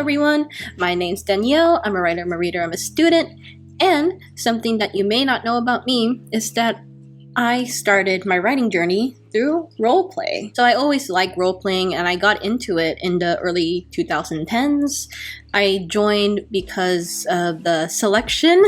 everyone, my name's Danielle. I'm a writer, I'm a reader, I'm a student, and something that you may not know about me is that I started my writing journey through roleplay. So I always liked role-playing and I got into it in the early 2010s. I joined because of the selection.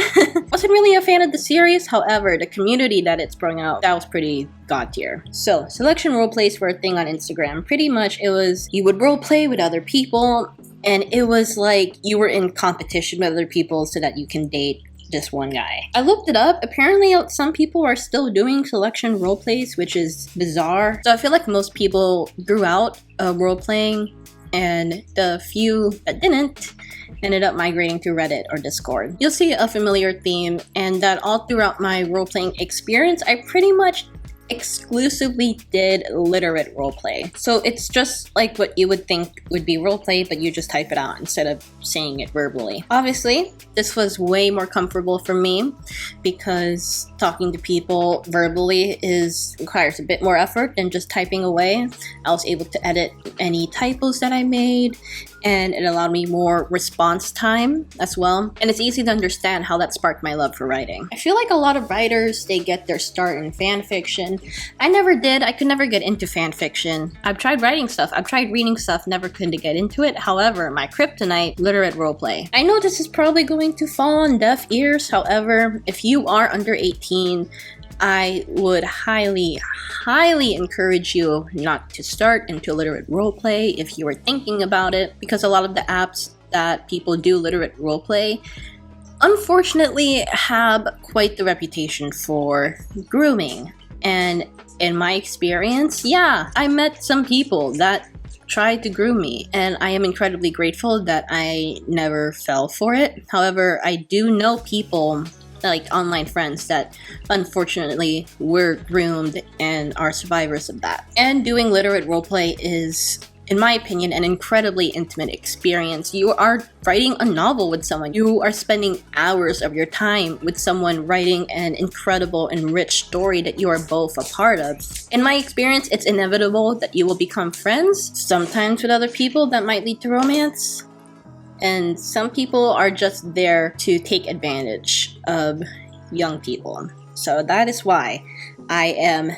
Wasn't really a fan of the series, however, the community that it's brought out, that was pretty god tier. So selection roleplays were a thing on Instagram. Pretty much it was, you would roleplay with other people and it was like you were in competition with other people so that you can date this one guy. I looked it up. Apparently some people are still doing selection roleplays, which is bizarre. So I feel like most people grew out of roleplaying, and the few that didn't ended up migrating to Reddit or Discord. You'll see a familiar theme, and that all throughout my roleplaying experience, I pretty much exclusively did literate roleplay. So it's just like what you would think would be roleplay, but you just type it out instead of saying it verbally. Obviously, this was way more comfortable for me because talking to people verbally requires a bit more effort than just typing away. I was able to edit any typos that I made, and it allowed me more response time as well. And it's easy to understand how that sparked my love for writing. I feel like a lot of writers, they get their start in fan fiction. I never did. I could never get into fan fiction. I've tried writing stuff, I've tried reading stuff, never could get into it. However, my kryptonite, literate roleplay. I know this is probably going to fall on deaf ears. However, if you are under 18, I would highly encourage you not to start into literate roleplay if you were thinking about it, because a lot of the apps that people do literate roleplay unfortunately have quite the reputation for grooming. And in my experience, yeah, I met some people that tried to groom me, and I am incredibly grateful that I never fell for it. However, I do know people, like online friends, that unfortunately were groomed and are survivors of that. And doing literate roleplay is, in my opinion, an incredibly intimate experience. You are writing a novel with someone. You are spending hours of your time with someone writing an incredible and rich story that you are both a part of. In my experience, it's inevitable that you will become friends, sometimes with other people that might lead to romance. And some people are just there to take advantage of young people. So that is why I am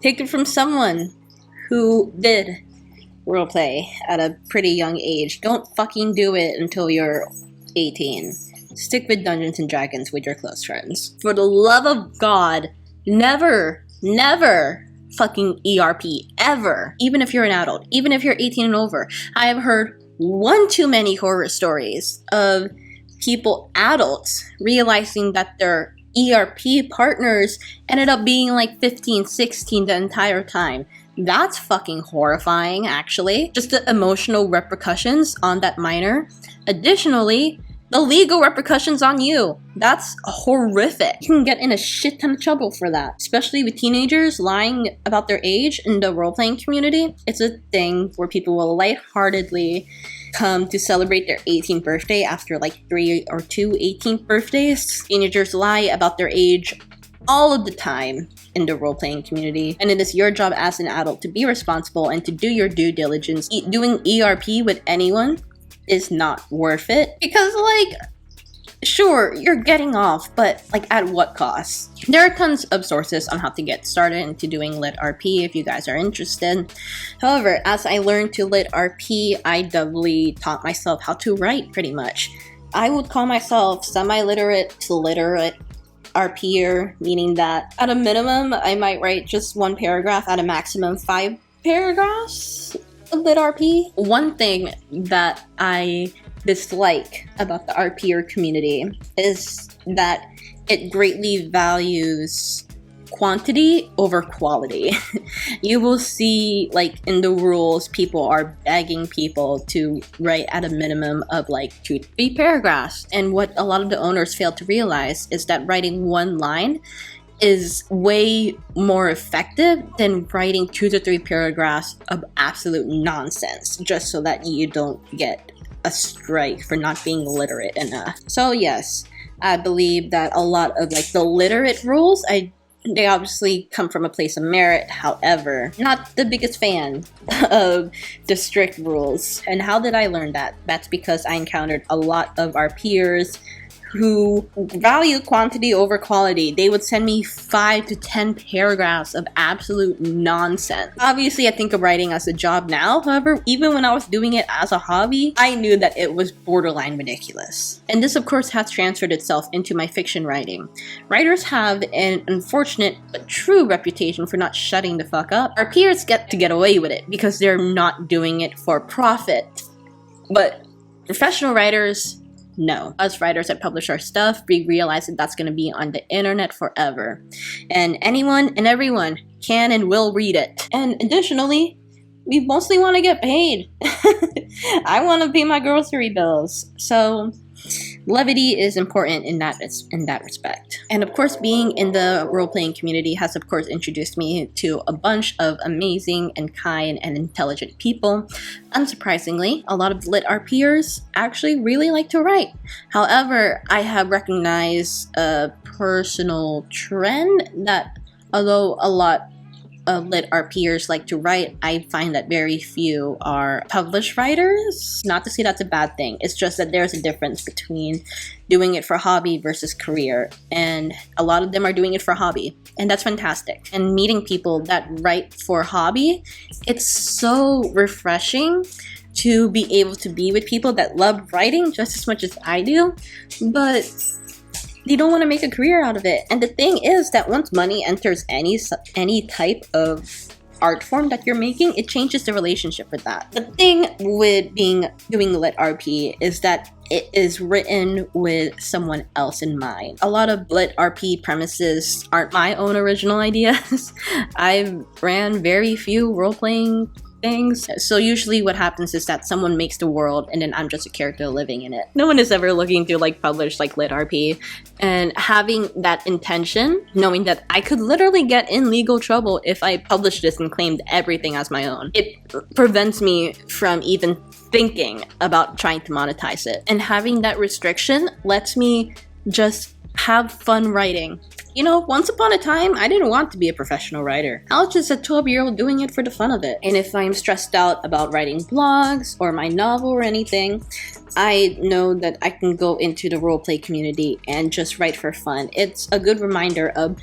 taken from someone who did roleplay at a pretty young age. Don't fucking do it until you're 18. Stick with Dungeons and Dragons with your close friends. For the love of God, never fucking ERP, ever. Even if you're an adult, even if you're 18 and over. I have heard one too many horror stories of people, adults, realizing that their ERP partners ended up being like 15, 16 the entire time. That's fucking horrifying, actually. Just the emotional repercussions on that minor. Additionally, the legal repercussions on you. That's horrific. You can get in a shit ton of trouble for that. Especially with teenagers lying about their age in the role-playing community. It's a thing where people will lightheartedly come to celebrate their 18th birthday after like 3 or 2 18th birthdays. Teenagers lie about their age all of the time in the role-playing community, and it is your job as an adult to be responsible and to do your due diligence. Doing ERP with anyone is not worth it, because like, sure, you're getting off, but like at what cost? There are tons of sources on how to get started into doing lit RP if you guys are interested. However, as I learned to lit RP, I doubly taught myself how to write pretty much. I would call myself semi-literate to literate RPer, meaning that at a minimum, I might write just 1 paragraph, at a maximum 5 paragraphs of lit RP. One thing that I dislike about the RPer community is that it greatly values quantity over quality. You will see, like, in the rules, people are begging people to write at a minimum of like 2 to 3 paragraphs. And what a lot of the owners fail to realize is that writing 1 line is way more effective than writing 2 to 3 paragraphs of absolute nonsense, just so that you don't get a strike for not being literate enough. So yes, I believe that a lot of like the literate rules, I they obviously come from a place of merit. However, not the biggest fan of the strict rules. And how did I learn that? That's because I encountered a lot of our peers who value quantity over quality. They would send me 5 to 10 paragraphs of absolute nonsense. Obviously, I think of writing as a job now. However, even when I was doing it as a hobby, I knew that it was borderline ridiculous. And this, of course, has transferred itself into my fiction writing. Writers have an unfortunate but true reputation for not shutting the fuck up. Our peers get to get away with it because they're not doing it for profit. But professional writers, no. Us writers that publish our stuff, we realize that that's going to be on the internet forever. And anyone and everyone can and will read it. And additionally, we mostly want to get paid. I want to pay my grocery bills. So levity is important in that respect. And of course, being in the role-playing community has of course introduced me to a bunch of amazing and kind and intelligent people. Unsurprisingly, a lot of lit RPers actually really like to write. However, I have recognized a personal trend that although a lot of lit RPers like to write, I find that very few are published writers. Not to say that's a bad thing, it's just that there's a difference between doing it for hobby versus career, and a lot of them are doing it for hobby, and that's fantastic. And meeting people that write for hobby, it's so refreshing to be able to be with people that love writing just as much as I do, but they don't want to make a career out of it. And the thing is that once money enters any type of art form that you're making, it changes the relationship with that. The thing with doing lit RP is that it is written with someone else in mind. A lot of lit RP premises aren't my own original ideas. I've ran very few role-playing things. So usually what happens is that someone makes the world and then I'm just a character living in it. No one is ever looking to publish lit RP, and having that intention, knowing that I could literally get in legal trouble if I published this and claimed everything as my own, it prevents me from even thinking about trying to monetize it. And having that restriction lets me just have fun writing. You know, once upon a time, I didn't want to be a professional writer. I was just a 12-year-old doing it for the fun of it. And if I'm stressed out about writing blogs or my novel or anything, I know that I can go into the roleplay community and just write for fun. It's a good reminder of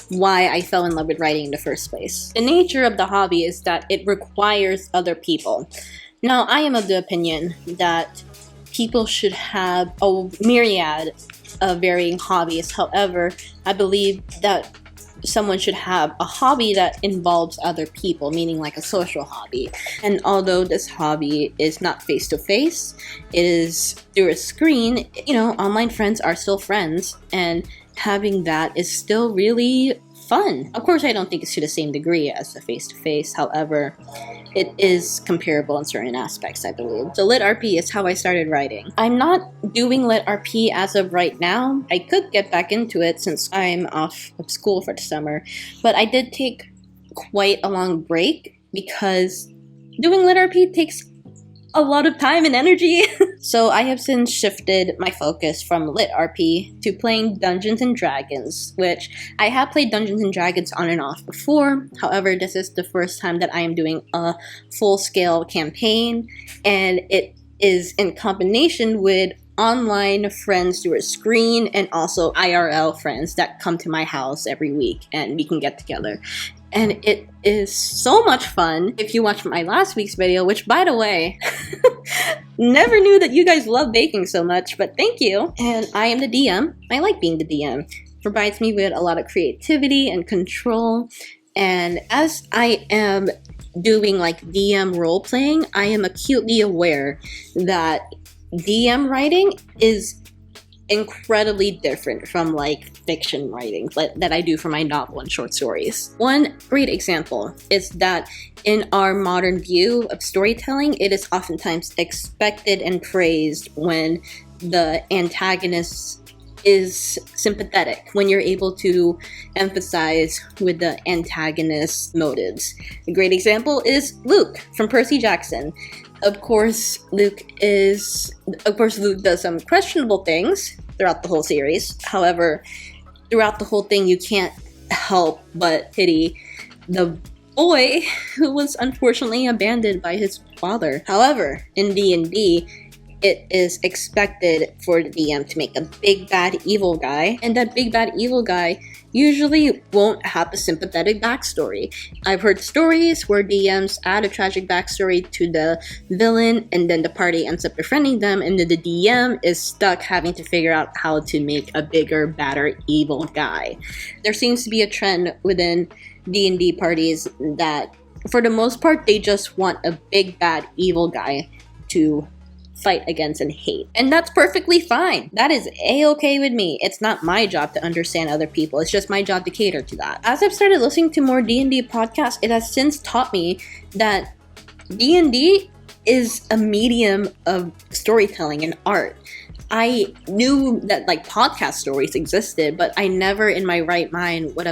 why I fell in love with writing in the first place. The nature of the hobby is that it requires other people. Now, I am of the opinion that people should have a myriad of varying hobbies. However, I believe that someone should have a hobby that involves other people, meaning like a social hobby. And although this hobby is not face-to-face, it is through a screen, you know, online friends are still friends, and having that is still really fun. Of course, I don't think it's to the same degree as a face-to-face. However, it is comparable in certain aspects, I believe. So lit RP is how I started writing. I'm not doing lit RP as of right now. I could get back into it since I'm off of school for the summer, but I did take quite a long break because doing lit RP takes a lot of time and energy. So I have since shifted my focus from lit RP to playing Dungeons and Dragons, which I have played Dungeons and Dragons on and off before. However, this is the first time that I am doing a full-scale campaign, and it is in combination with online friends through a screen and also IRL friends that come to my house every week and we can get together. And it is so much fun. If you watched my last week's video, which by the way, never knew that you guys love baking so much, but thank you. And I am the DM. I like being the DM. It provides me with a lot of creativity and control. And as I am doing DM role playing, I am acutely aware that DM writing is incredibly different from fiction writing that I do for my novel and short stories. One great example is that in our modern view of storytelling, it is oftentimes expected and praised when the antagonist is sympathetic, when you're able to emphasize with the antagonist's motives. A great example is Luke from Percy Jackson. Of course, Luke does some questionable things throughout the whole series. However, throughout the whole thing, you can't help but pity the boy who was unfortunately abandoned by his father. However, in D&D, it is expected for the DM to make a big bad evil guy, and that big bad evil guy usually won't have a sympathetic backstory. I've heard stories where DMs add a tragic backstory to the villain, and then the party ends up befriending them, and then the DM is stuck having to figure out how to make a bigger, badder, evil guy. There seems to be a trend within D&D parties that, for the most part, they just want a big, bad, evil guy to fight against and hate. And that's perfectly fine. That is a-okay with me. It's not my job to understand other people. It's just my job to cater to that. As I've started listening to more D&D podcasts, it has since taught me that D&D is a medium of storytelling and art. I knew that like podcast stories existed, but I never in my right mind would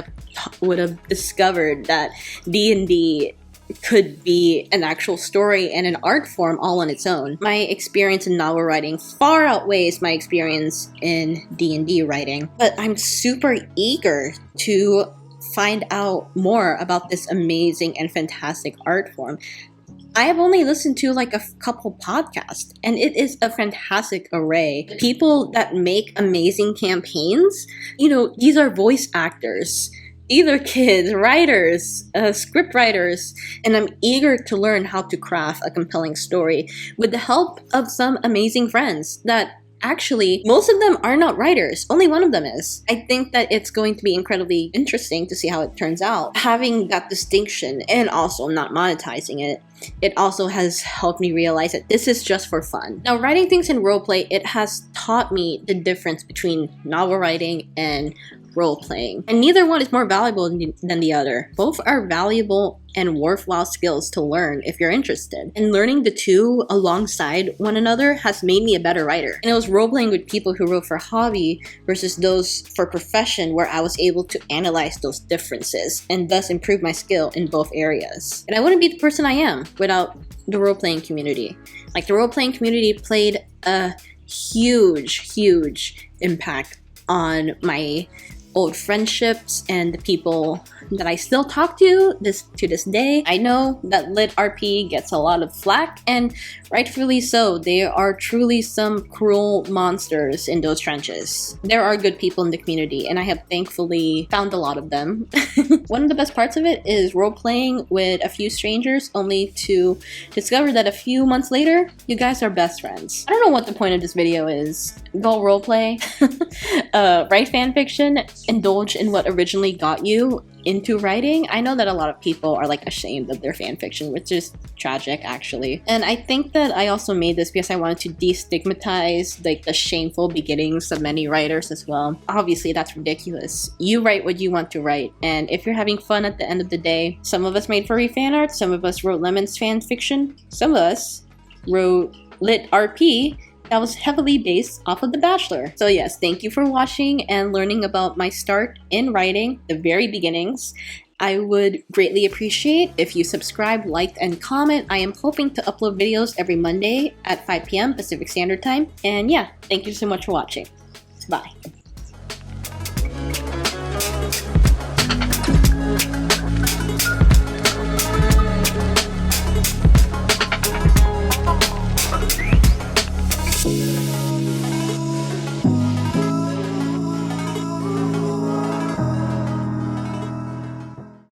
have discovered that D&D could be an actual story and an art form all on its own. My experience in novel writing far outweighs my experience in D&D writing, but I'm super eager to find out more about this amazing and fantastic art form. I have only listened to like a couple podcasts, and it is a fantastic array. People that make amazing campaigns, these are voice actors. These are kids, writers, script writers, and I'm eager to learn how to craft a compelling story with the help of some amazing friends that actually, most of them are not writers. Only one of them is. I think that it's going to be incredibly interesting to see how it turns out. Having that distinction and also not monetizing it, it also has helped me realize that this is just for fun. Now, writing things in roleplay, it has taught me the difference between novel writing and role-playing. And neither one is more valuable than the other. Both are valuable and worthwhile skills to learn if you're interested. And learning the two alongside one another has made me a better writer. And it was role-playing with people who wrote for hobby versus those for profession where I was able to analyze those differences and thus improve my skill in both areas. And I wouldn't be the person I am without the role-playing community. Like, the role-playing community played a huge impact on my old friendships and the people that I still talk to this day. I know that Lit RP gets a lot of flack, and rightfully so. There are truly some cruel monsters in those trenches. There are good people in the community, and I have thankfully found a lot of them. One of the best parts of it is role-playing with a few strangers, only to discover that a few months later, you guys are best friends. I don't know what the point of this video is. Go roleplay, write fanfiction, indulge in what originally got you into writing. I know that a lot of people are like ashamed of their fanfiction, which is tragic actually. And I think that I also made this because I wanted to destigmatize like the shameful beginnings of many writers as well. Obviously that's ridiculous. You write what you want to write, and if you're having fun at the end of the day, some of us made furry fan art, some of us wrote Lemon's fanfiction, some of us wrote Lit RP that was heavily based off of The Bachelor. So yes, thank you for watching and learning about my start in writing, the very beginnings. I would greatly appreciate if you subscribe, like, and comment. I am hoping to upload videos every Monday at 5 p.m. Pacific Standard Time. And yeah, thank you so much for watching. Bye.